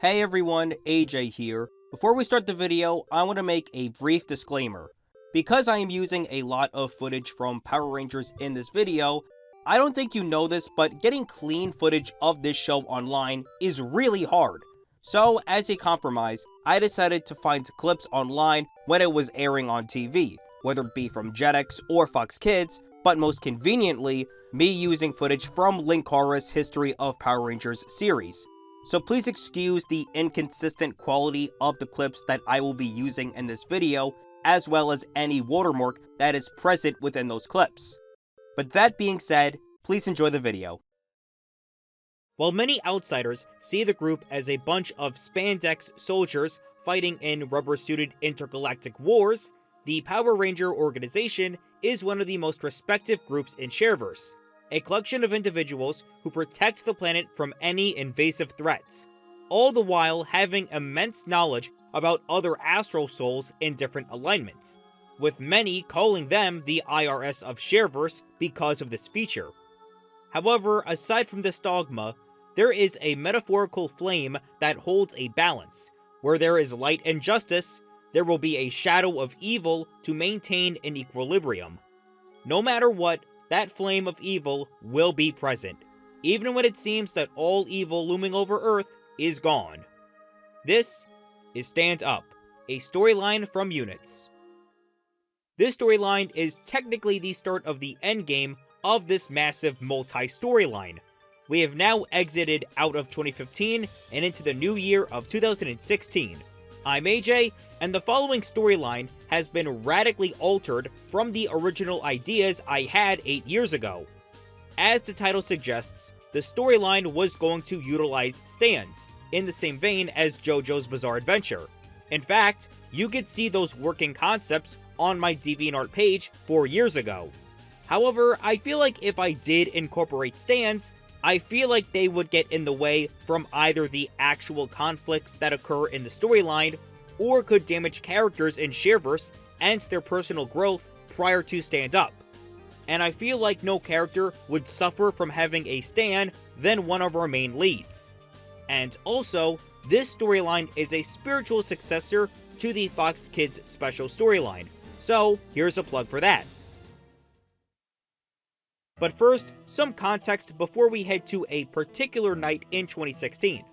Hey everyone, AJ here. Before we start the video, I want to make a brief disclaimer. Because I am using a lot of footage from Power Rangers in this video, I don't think you know this, but getting clean footage of this show online is really hard. So, as a compromise, I decided to find clips online when it was airing on TV, whether it be from Jetix or Fox Kids, but most conveniently, me using footage from Linkara's History of Power Rangers series. So please excuse the inconsistent quality of the clips that I will be using in this video, as well as any watermark that is present within those clips. But that being said, please enjoy the video. While many outsiders see the group as a bunch of spandex soldiers fighting in rubber-suited intergalactic wars, the Power Ranger organization is one of the most respected groups in Shareverse. A collection of individuals who protect the planet from any invasive threats, all the while having immense knowledge about other astral souls in different alignments, with many calling them the IRS of Shareverse because of this feature. However, aside from this dogma, there is a metaphorical flame that holds a balance. Where there is light and justice, there will be a shadow of evil to maintain an equilibrium. No matter what, that flame of evil will be present, even when it seems that all evil looming over Earth is gone. This is Stand Up, a storyline from U.N.I.T.S. This storyline is technically the start of the endgame of this massive multi-storyline. We have now exited out of 2015 and into the new year of 2016. I'm AJ, and the following storyline has been radically altered from the original ideas I had 8 years ago. As the title suggests, the storyline was going to utilize stands, in the same vein as JoJo's Bizarre Adventure. In fact, you could see those working concepts on my DeviantArt page 4 years ago. However, I feel like if I did incorporate stands, I feel like they would get in the way from either the actual conflicts that occur in the storyline, or could damage characters in Shareverse and their personal growth prior to Stand Up. And I feel like no character would suffer from having a stan than one of our main leads. And also, this storyline is a spiritual successor to the Fox Kids special storyline, so here's a plug for that. But first, some context before we head to a particular night in 2016.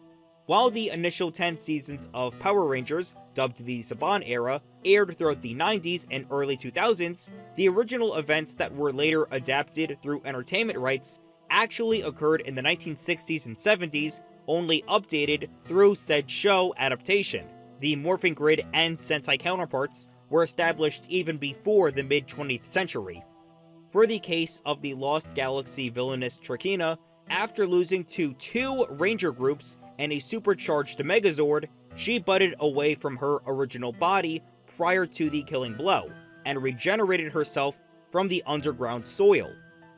While the initial 10 seasons of Power Rangers, dubbed the Saban era, aired throughout the 90s and early 2000s, the original events that were later adapted through entertainment rights actually occurred in the 1960s and 70s, only updated through said show adaptation. The Morphing Grid and Sentai counterparts were established even before the mid-20th century. For the case of the Lost Galaxy villainess Trakina, after losing to 2 Ranger groups and a supercharged Megazord, she budded away from her original body prior to the killing blow, and regenerated herself from the underground soil.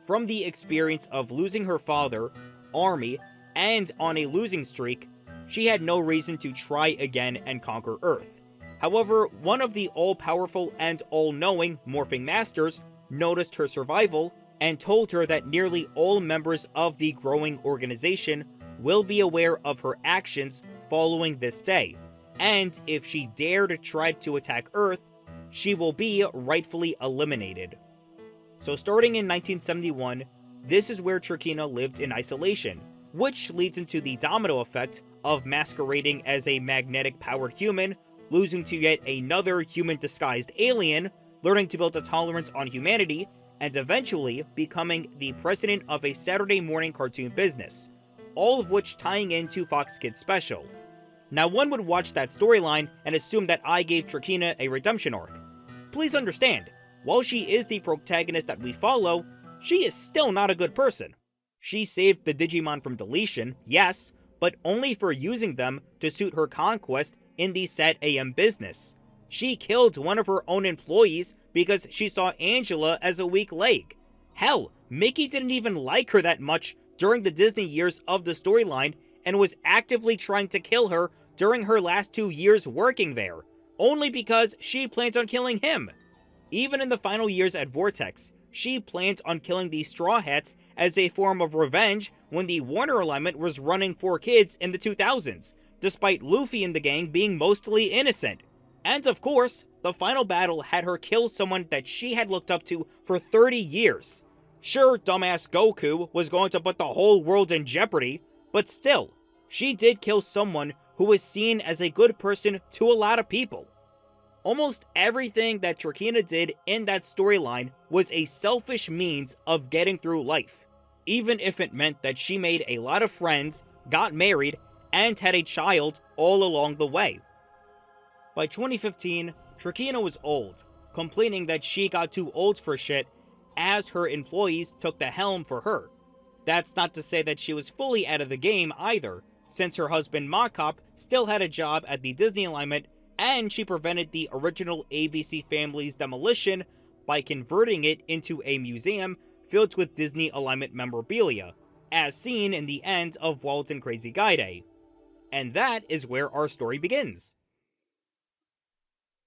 From the experience of losing her father, Army, and on a losing streak, she had no reason to try again and conquer Earth. However, one of the all-powerful and all-knowing Morphing Masters noticed her survival and told her that nearly all members of the growing organization will be aware of her actions following this day, and if she dare to try to attack Earth, she will be rightfully eliminated. So starting in 1971, this is where Trakina lived in isolation, which leads into the domino effect of masquerading as a magnetic-powered human, losing to yet another human-disguised alien, learning to build a tolerance on humanity, and eventually becoming the president of a Saturday morning cartoon business, all of which tying into Fox Kids Special. Now one would watch that storyline and assume that I gave Trakina a redemption arc. Please understand, while she is the protagonist that we follow, she is still not a good person. She saved the Digimon from deletion, yes, but only for using them to suit her conquest in the Sat AM business. She killed one of her own employees because she saw Angela as a weak leg. Hell, Mickey didn't even like her that much during the Disney years of the storyline and was actively trying to kill her during her last 2 years working there, only because she plans on killing him. Even in the final years at Vortex, she planned on killing the Straw Hats as a form of revenge when the Warner alignment was running 4 kids in the 2000s, despite Luffy and the gang being mostly innocent. And of course, the final battle had her kill someone that she had looked up to for 30 years. Sure, dumbass Goku was going to put the whole world in jeopardy, but still, she did kill someone who was seen as a good person to a lot of people. Almost everything that Trakina did in that storyline was a selfish means of getting through life, even if it meant that she made a lot of friends, got married, and had a child all along the way. By 2015, Trakina was old, complaining that she got too old for shit as her employees took the helm for her. That's not to say that she was fully out of the game either, since her husband Makop still had a job at the Disney alignment, and she prevented the original ABC family's demolition by converting it into a museum filled with Disney alignment memorabilia, as seen in the end of Walt and Crazy Gaide. And that is where our story begins.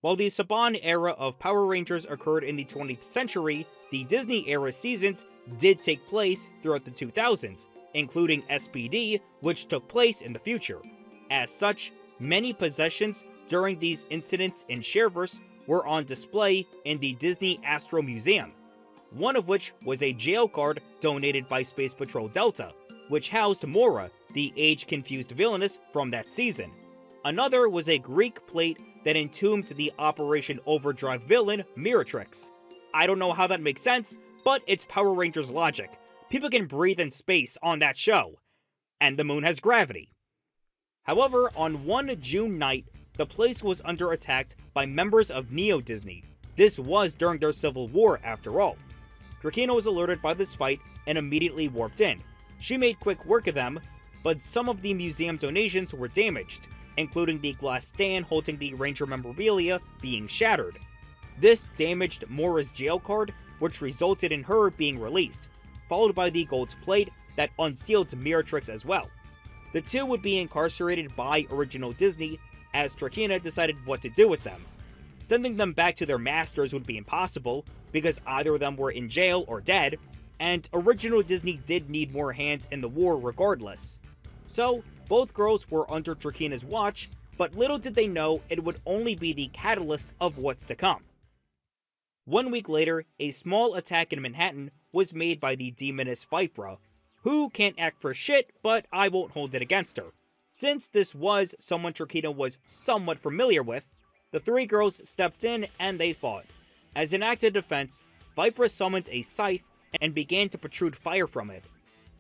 While the Saban era of Power Rangers occurred in the 20th century, the Disney era seasons did take place throughout the 2000s, including SPD, which took place in the future. As such, many possessions during these incidents in Shareverse were on display in the Disney Astro Museum, one of which was a jail card donated by Space Patrol Delta, which housed Mora, the age-confused villainess from that season. Another was a Greek plate that entombed the Operation Overdrive villain, Miratrix. I don't know how that makes sense, but it's Power Rangers logic. People can breathe in space on that show. And the moon has gravity. However, on one June night, the place was under attack by members of Neo Disney. This was during their civil war, after all. Trakina was alerted by this fight and immediately warped in. She made quick work of them, but some of the museum donations were damaged, including the glass stand holding the Ranger memorabilia being shattered. This damaged Mora's jail card, which resulted in her being released, followed by the gold plate that unsealed Miratrix as well. The two would be incarcerated by Original Disney, as Trakina decided what to do with them. Sending them back to their masters would be impossible, because either of them were in jail or dead, and Original Disney did need more hands in the war regardless. So, both girls were under Trakina's watch, but little did they know it would only be the catalyst of what's to come. 1 week later, a small attack in Manhattan was made by the demoness Vipra, who can't act for shit, but I won't hold it against her. Since this was someone Trakina was somewhat familiar with, the three girls stepped in and they fought. As an act of defense, Vipra summoned a scythe and began to protrude fire from it.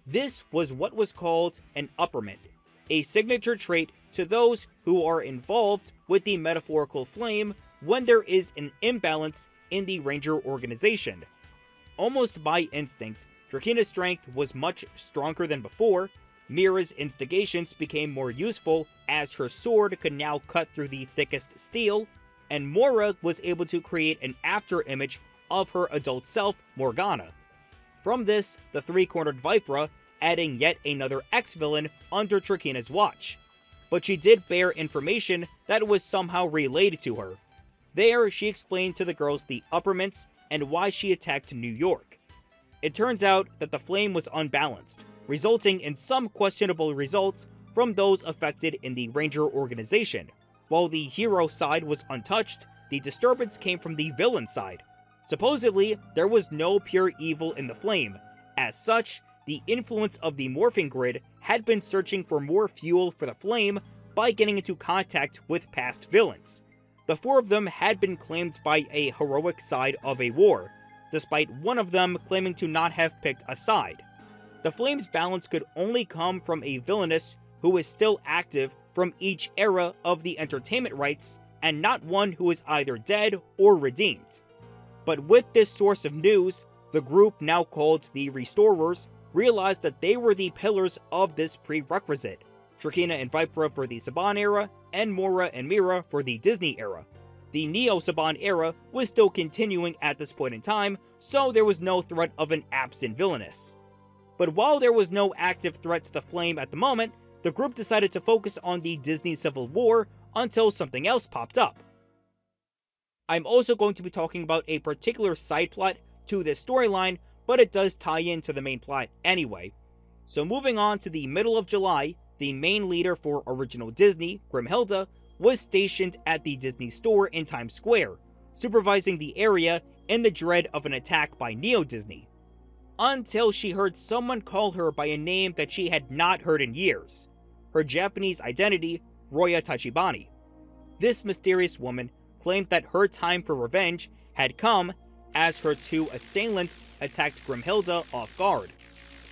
This was what was called an upperment, a signature trait to those who are involved with the metaphorical flame when there is an imbalance in the Ranger organization. Almost by instinct, Trakina's strength was much stronger than before. Mira's instigations became more useful as her sword could now cut through the thickest steel, and Mora was able to create an after-image of her adult self, Morgana. From this, the three-cornered Vipra, adding yet another ex-villain under Trakina's watch. But she did bear information that was somehow relayed to her. There, she explained to the girls the upperments and why she attacked New York. It turns out that the flame was unbalanced, resulting in some questionable results from those affected in the Ranger organization. While the hero side was untouched, the disturbance came from the villain side. Supposedly, there was no pure evil in the flame. As such, the influence of the morphing grid had been searching for more fuel for the flame by getting into contact with past villains. The four of them had been claimed by a heroic side of a war, despite one of them claiming to not have picked a side. The flame's balance could only come from a villainess who is still active from each era of the entertainment rights, and not one who is either dead or redeemed. But with this source of news, the group now called the Restorers realized that they were the pillars of this prerequisite. Trakina and Vipra for the Saban era, and Mora and Mira for the Disney era. The Neo-Saban era was still continuing at this point in time, so there was no threat of an absent villainess. But while there was no active threat to the flame at the moment, the group decided to focus on the Disney Civil War until something else popped up. I'm also going to be talking about a particular side plot to this storyline, but it does tie into the main plot anyway. So moving on to the middle of July, the main leader for original Disney, Grimhilda, was stationed at the Disney store in Times Square, supervising the area in the dread of an attack by Neo Disney, until she heard someone call her by a name that she had not heard in years, her Japanese identity, Roya Tachibana. This mysterious woman claimed that her time for revenge had come as her two assailants attacked Grimhilda off guard.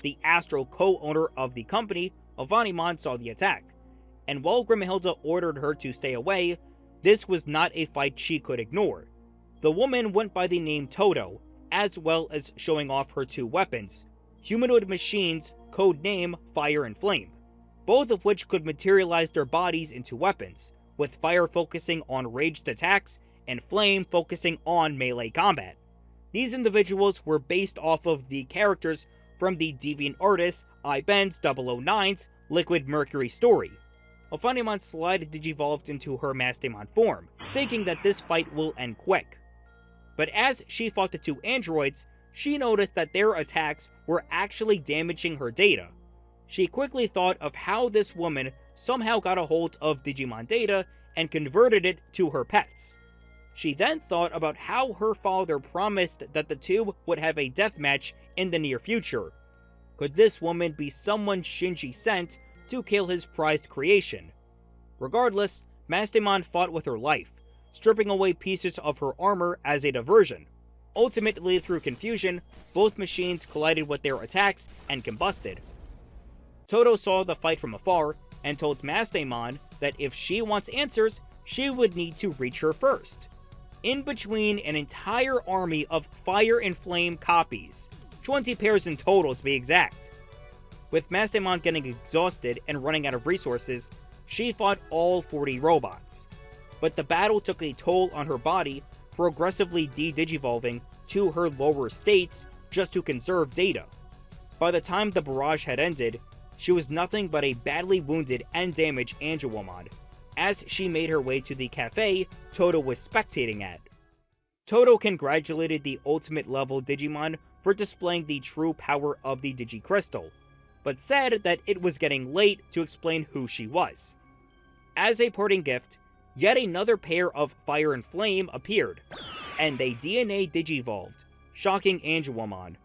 The astral co-owner of the company, Digimon, saw the attack, and while Grimhilda ordered her to stay away, this was not a fight she could ignore. The woman went by the name Toto, as well as showing off her two weapons, humanoid machines codename Fire and Flame, both of which could materialize their bodies into weapons, with Fire focusing on ranged attacks and Flame focusing on melee combat. These individuals were based off of the characters from the DeviantArt I-Ben's 009's Liquid Mercury story. Digimon slide digivolved into her Mastamon form, thinking that this fight will end quick. But as she fought the two androids, she noticed that their attacks were actually damaging her data. She quickly thought of how this woman somehow got a hold of Digimon data and converted it to her pets. She then thought about how her father promised that the two would have a deathmatch in the near future. Could this woman be someone Shinji sent to kill his prized creation? Regardless, Mastamon fought with her life, stripping away pieces of her armor as a diversion. Ultimately, through confusion, both machines collided with their attacks and combusted. Toto saw the fight from afar and told Mastamon that if she wants answers, she would need to reach her first. In between an entire army of Fire and Flame copies, 20 pairs in total to be exact. With Mastamon getting exhausted and running out of resources, she fought all 40 robots. But the battle took a toll on her body, progressively de-digivolving to her lower states just to conserve data. By the time the barrage had ended, she was nothing but a badly wounded and damaged Angelwoman, as she made her way to the cafe Toto was spectating at. Toto congratulated the ultimate level Digimon for displaying the true power of the Digicrystal, but said that it was getting late to explain who she was. As a parting gift, yet another pair of Fire and Flame appeared, and they DNA digivolved, shocking Angelwoman.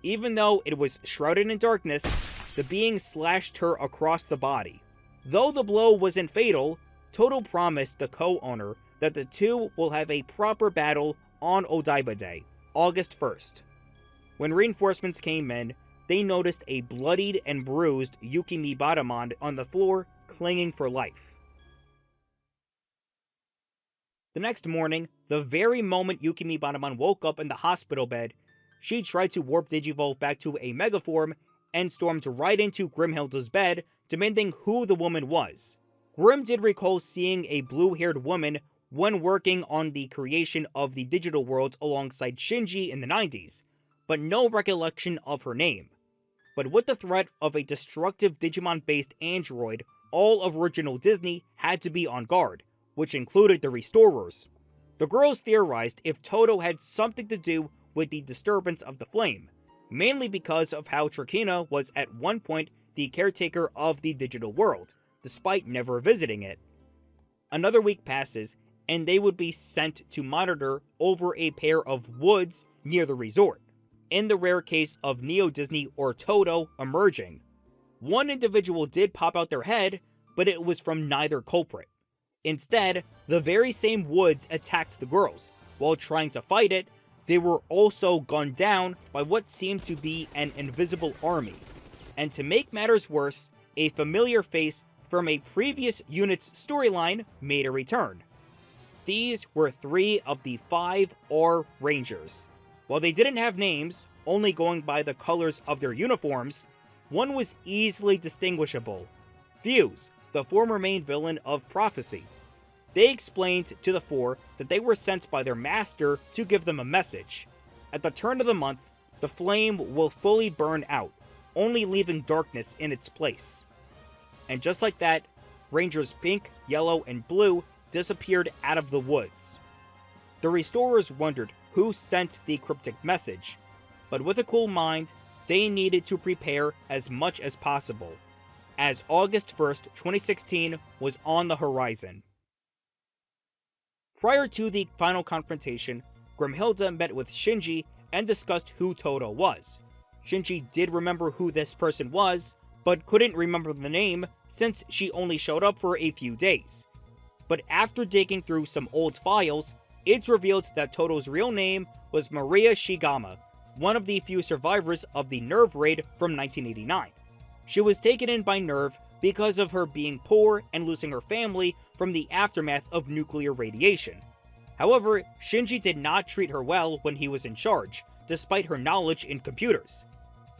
Even though it was shrouded in darkness, the being slashed her across the body. Though the blow wasn't fatal, Toto promised the co-owner that the two will have a proper battle on Odaiba Day, August 1st. When reinforcements came in, they noticed a bloodied and bruised Yukimi Batamon on the floor, clinging for life. The next morning, the very moment Yukimi Batamon woke up in the hospital bed, she tried to warp Digivolve back to a Megaform and stormed right into Grimhilda's bed, demanding who the woman was. Grim did recall seeing a blue-haired woman when working on the creation of the digital world alongside Shinji in the 90s, but no recollection of her name. But with the threat of a destructive Digimon-based android, all of original Disney had to be on guard, which included the Restorers. The girls theorized if Toto had something to do with the disturbance of the flame, mainly because of how Trakina was at one point the caretaker of the digital world, despite never visiting it. Another week passes, and they would be sent to monitor over a pair of woods near the resort, in the rare case of Neo Disney or Toto emerging. One individual did pop out their head, but it was from neither culprit. Instead, the very same woods attacked the girls. While trying to fight it, they were also gunned down by what seemed to be an invisible army. And to make matters worse, a familiar face from a previous unit's storyline made a return. These were 3 of the 5 R Rangers. While they didn't have names, only going by the colors of their uniforms, one was easily distinguishable: Fuse, the former main villain of Prophecy. They explained to the 4 that they were sent by their master to give them a message. At the turn of the month, the flame will fully burn out, only leaving darkness in its place. And just like that, Rangers Pink, Yellow, and Blue disappeared out of the woods. The Restorers wondered who sent the cryptic message, but with a cool mind, they needed to prepare as much as possible. as August 1st, 2016 was on the horizon. Prior to the final confrontation, Grimhilda met with Shinji and discussed who Todo was. Shinji did remember who this person was, but couldn't remember the name since she only showed up for a few days. But after digging through some old files, it's revealed that Todo's real name was Maria Shigama, one of the few survivors of the NERV raid from 1989. She was taken in by NERV because of her being poor and losing her family from the aftermath of nuclear radiation. However, Shinji did not treat her well when he was in charge, despite her knowledge in computers.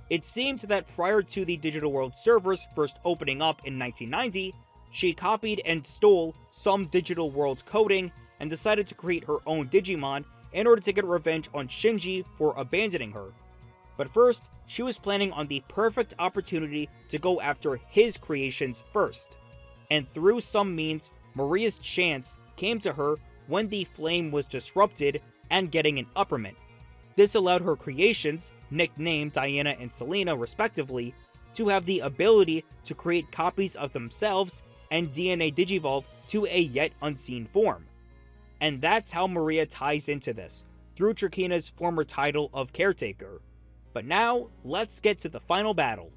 It seemed that prior to the Digital World servers first opening up in 1990, she copied and stole some Digital World coding and decided to create her own Digimon in order to get revenge on Shinji for abandoning her. But first, she was planning on the perfect opportunity to go after his creations first. And through some means, Maria's chance came to her when the flame was disrupted and getting an upperment. This allowed her creations, nicknamed Diana and Selena respectively, to have the ability to create copies of themselves and DNA digivolve to a yet unseen form. And that's how Maria ties into this, through Trakina's former title of Caretaker. But now, let's get to the final battle.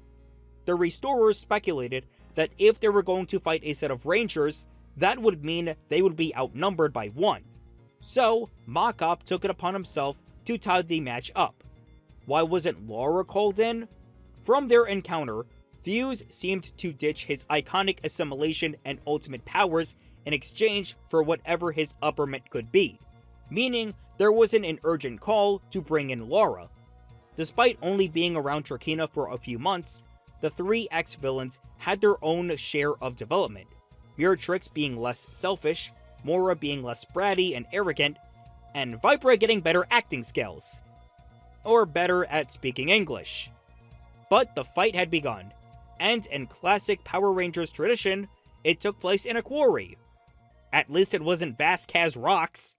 The Restorers speculated that if they were going to fight a set of Rangers, that would mean they would be outnumbered by 1. So, Mach-Op took it upon himself to tie the match up. Why wasn't Laura called in? From their encounter, Fuse seemed to ditch his iconic assimilation and ultimate powers in exchange for whatever his upperment could be, meaning there wasn't an urgent call to bring in Laura. Despite only being around Trakina for a few months, the 3 ex-villains had their own share of development, Miratrix being less selfish, Mora being less bratty and arrogant, and Vipra getting better acting skills. Or better at speaking English. But the fight had begun, and in classic Power Rangers tradition, it took place in a quarry. At least it wasn't Vasquez Rocks.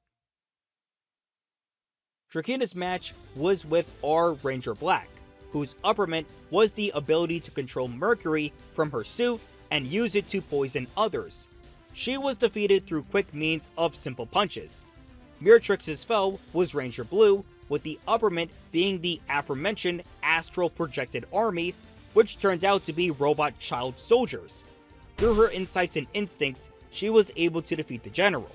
Trakina's match was with R. Ranger Black, whose upperment was the ability to control mercury from her suit and use it to poison others. She was defeated through quick means of simple punches. Miratrix's foe was Ranger Blue, with the upperment being the aforementioned astral projected army, which turned out to be robot child soldiers. Through her insights and instincts, she was able to defeat the general.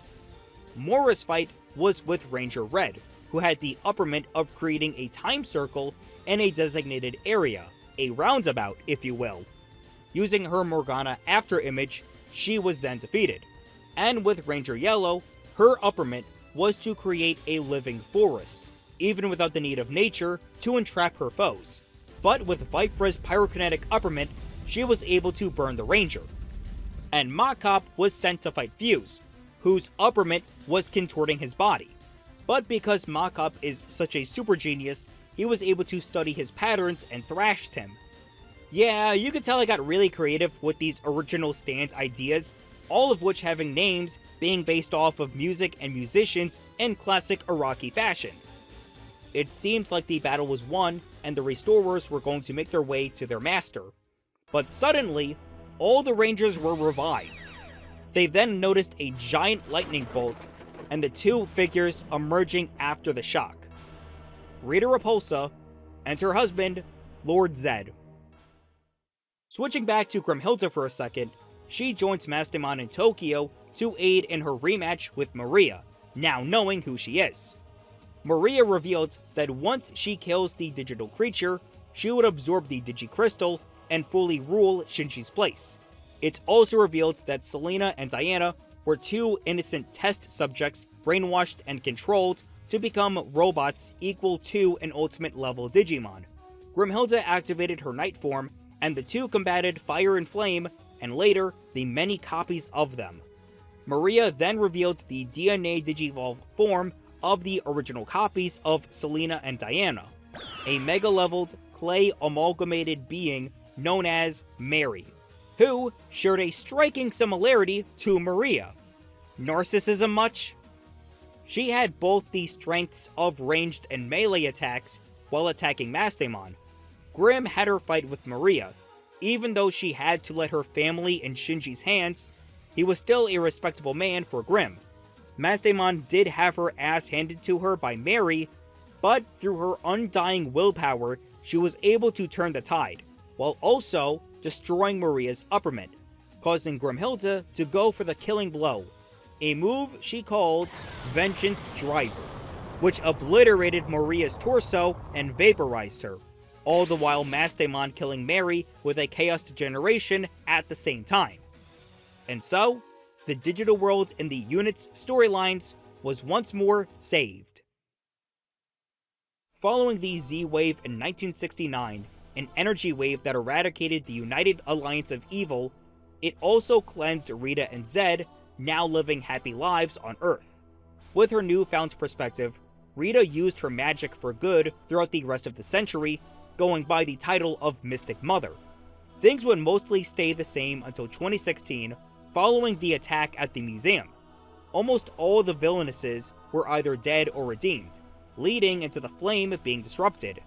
Mora's fight was with Ranger Red, who had the upperment of creating a time circle in a designated area, a roundabout if you will. Using her Morgana after image, she was then defeated. And with Ranger Yellow, her upperment was to create a living forest, even without the need of nature to entrap her foes. But with Vipra's pyrokinetic upperment, she was able to burn the Ranger. And Mach-Op was sent to fight Fuse, whose upperment was contorting his body. But because Mach-Op is such a super genius, he was able to study his patterns and thrashed him. Yeah, you can tell I got really creative with these original stand ideas, all of which having names being based off of music and musicians in classic Iraqi fashion. It seemed like the battle was won and the Restorers were going to make their way to their master. But suddenly, all the Rangers were revived. They then noticed a giant lightning bolt and the 2 figures emerging after the shock. Rita Repulsa and her husband, Lord Zed. Switching back to Grimhilda for a second, she joins Mastemon in Tokyo to aid in her rematch with Maria, now knowing who she is. Maria revealed that once she kills the digital creature, she would absorb the Digicrystal and fully rule Shinji's place. It's also revealed that Selena and Diana were 2 innocent test subjects brainwashed and controlled to become robots equal to an ultimate level Digimon. Grimhilda activated her night form, and the 2 combated Fire and Flame, and later, the many copies of them. Maria then revealed the DNA Digivolve form of the original copies of Selena and Diana, a mega-leveled, clay-amalgamated being known as Mary, who shared a striking similarity to Maria. Narcissism much? She had both the strengths of ranged and melee attacks while attacking Mastemon. Grim had her fight with Maria, Even though she had to let her family in Shinji's hands, he was still a respectable man for Grimm. Mastemon did have her ass handed to her by Mary, but through her undying willpower, she was able to turn the tide, while also destroying Maria's uppermint, causing Grimhilda to go for the killing blow, a move she called Vengeance Driver, which obliterated Maria's torso and vaporized her, all the while Mastemon killing Mary with a Chaos Degeneration at the same time. And so, the digital world in the U.N.I.T.S storylines was once more saved. Following the Z-Wave in 1969, an energy wave that eradicated the United Alliance of Evil, it also cleansed Rita and Zed, now living happy lives on Earth. With her newfound perspective, Rita used her magic for good throughout the rest of the century, going by the title of Mystic Mother. Things would mostly stay the same until 2016, following the attack at the museum. Almost all the villainesses were either dead or redeemed, leading into the flame being disrupted.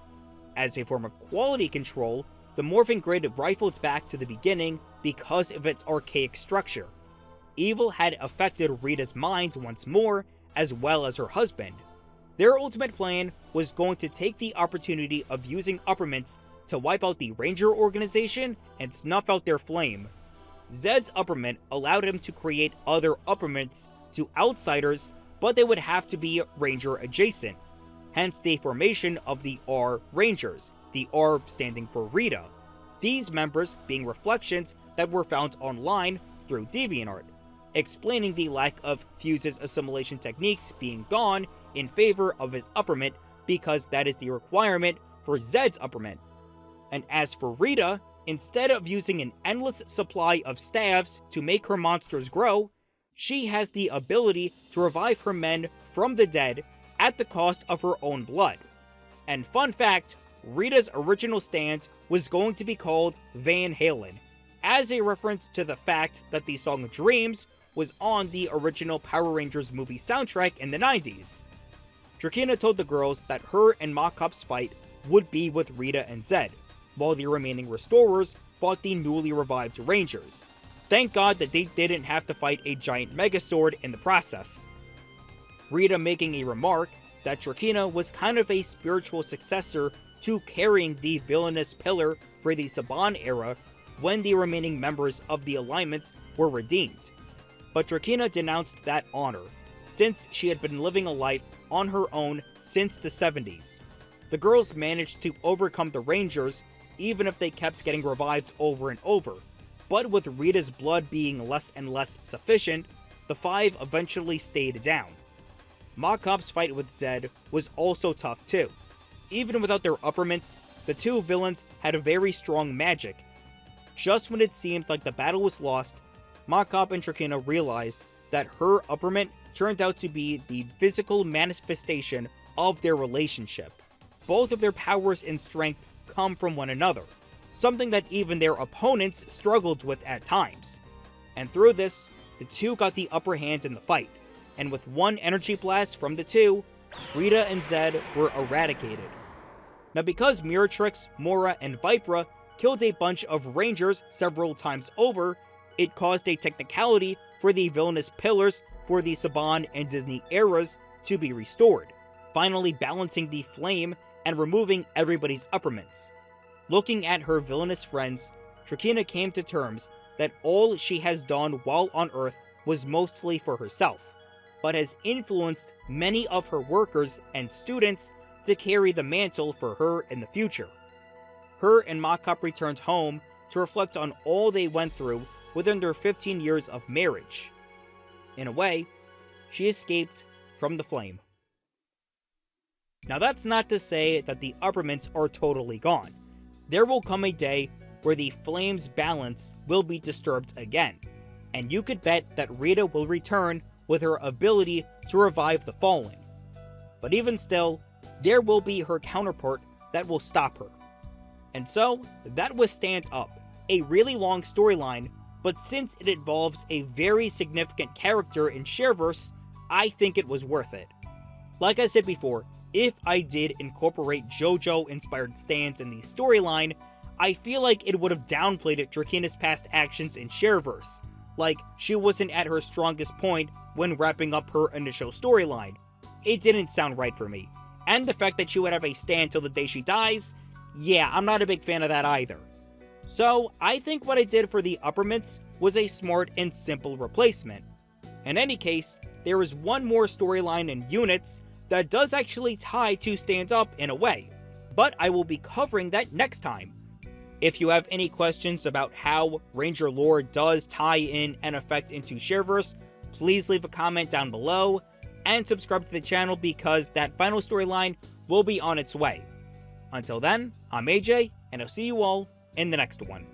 As a form of quality control, the morphing grid rifled back to the beginning because of its archaic structure. Evil had affected Rita's mind once more, as well as her husband. Their ultimate plan was going to take the opportunity of using uppermints to wipe out the Ranger organization and snuff out their flame. Zed's uppermint allowed him to create other uppermints to outsiders, but they would have to be Ranger adjacent, hence the formation of the R Rangers, the R standing for Rita. These members being reflections that were found online through DeviantArt, explaining the lack of Fuse's assimilation techniques being gone in favor of his uppermint because that is the requirement for Zed's uppermint. And as for Rita, instead of using an endless supply of staves to make her monsters grow, she has the ability to revive her men from the dead at the cost of her own blood. And fun fact, Rita's original stand was going to be called Van Halen, as a reference to the fact that the song Dreams was on the original Power Rangers movie soundtrack in the 90s. Drakina told the girls that her and Makkop's fight would be with Rita and Zed, while the remaining Restorers fought the newly revived Rangers. Thank God that they didn't have to fight a giant Megazord in the process. Rita making a remark that Drakina was kind of a spiritual successor to carrying the villainous pillar for the Saban era when the remaining members of the alignments were redeemed. But Drakina denounced that honor, since she had been living a life on her own since the 70s. The girls managed to overcome the Rangers, even if they kept getting revived over and over, but with Rita's blood being less and less sufficient, the five eventually stayed down. Makkop's fight with Zed was also tough too. Even without their uppermints, the two villains had a very strong magic. Just when it seemed like the battle was lost, Makkop and Drakina realized that her uppermint turned out to be the physical manifestation of their relationship. Both of their powers and strength come from one another, something that even their opponents struggled with at times. And through this, the two got the upper hand in the fight, and with one energy blast from the two, Rita and Zed were eradicated. Now because Miratrix, Mora, and Vipra killed a bunch of Rangers several times over, it caused a technicality for the villainous pillars for the Saban and Disney eras to be restored, finally balancing the flame and removing everybody's uppermints. Looking at her villainous friends, Drakina came to terms that all she has done while on Earth was mostly for herself, but has influenced many of her workers and students to carry the mantle for her in the future. Her and Makkop returned home to reflect on all they went through within their 15 years of marriage. In a way, she escaped from the flame. Now that's not to say that the uppermints are totally gone. There will come a day where the flame's balance will be disturbed again, and you could bet that Rita will return with her ability to revive the fallen. But even still, there will be her counterpart that will stop her. And so, that was Stand Up, a really long storyline, but since it involves a very significant character in Shareverse, I think it was worth it. Like I said before, if I did incorporate JoJo-inspired stands in the storyline, I feel like it would have downplayed Drakeena's past actions in Shareverse. Like, she wasn't at her strongest point when wrapping up her initial storyline. It didn't sound right for me. And the fact that she would have a stand till the day she dies, yeah, I'm not a big fan of that either. So, I think what I did for the upper mitts was a smart and simple replacement. In any case, there is one more storyline in U.N.I.T.S that does actually tie to stand up in a way, but I will be covering that next time. If you have any questions about how Ranger lore does tie in and affect into Shareverse, please leave a comment down below, and subscribe to the channel because that final storyline will be on its way. Until then, I'm AJ, and I'll see you all in the next one.